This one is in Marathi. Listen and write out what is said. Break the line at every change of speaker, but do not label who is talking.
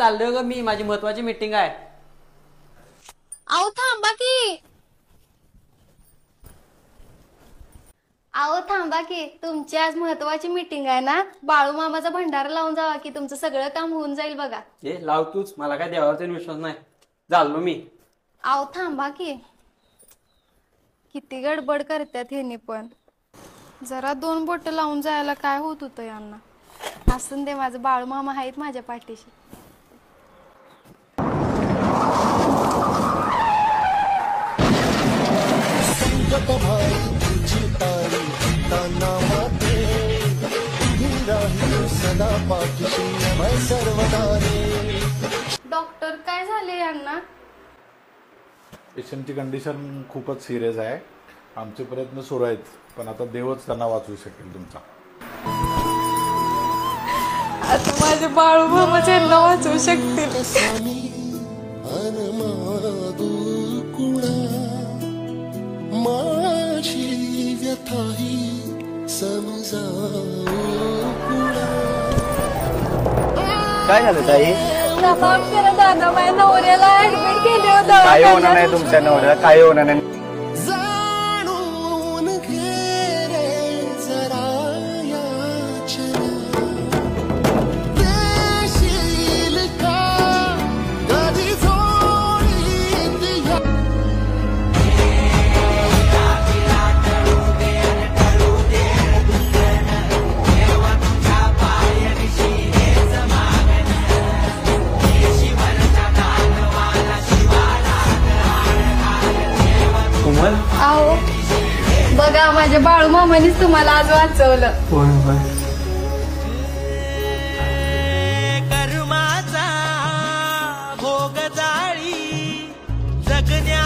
चाललोय ग मी, माझी महत्वाची मीटिंग आहे.
अहो थांबा की. अहो थांबा की, तुमची आज महत्वाची मीटिंग आहे ना. बाळू मामाचा भंडारा लावून जावा की, तुमचं सगळं काम होऊन जाईल बघा.
ए लाव तूच, मला काय देवावरती विश्वास नाही. चाललो मी.
अहो थांबा की. किती गडबड करतात ह्यांनी पण. जरा 2 बोट लावून जायला काय होत होतं यांना. असून दे, माझं बाळू मामा आहेत माझ्या पाठीशी. डॉक्टर काय झाले यांना?
पेशंटची कंडिशन खूपच सिरियस आहे. आमचे प्रयत्न सुरू आहेत, पण आता देवच त्यांना वाचवू शकेल तुमचा.
आता माझे बाळू मामा त्यांना वाचवू शकतील.
काय झालं ताई?
दादा माझ्या नवऱ्याला ऍडमिट केले होतं.
काय होणार नाही तुमच्या नवऱ्याला, काय होणार नाही.
अहो बघा, माझ्या बाळू मामानीच तुम्हाला आज वाचवलं.
कर्माचा भोग जाळी जगण्या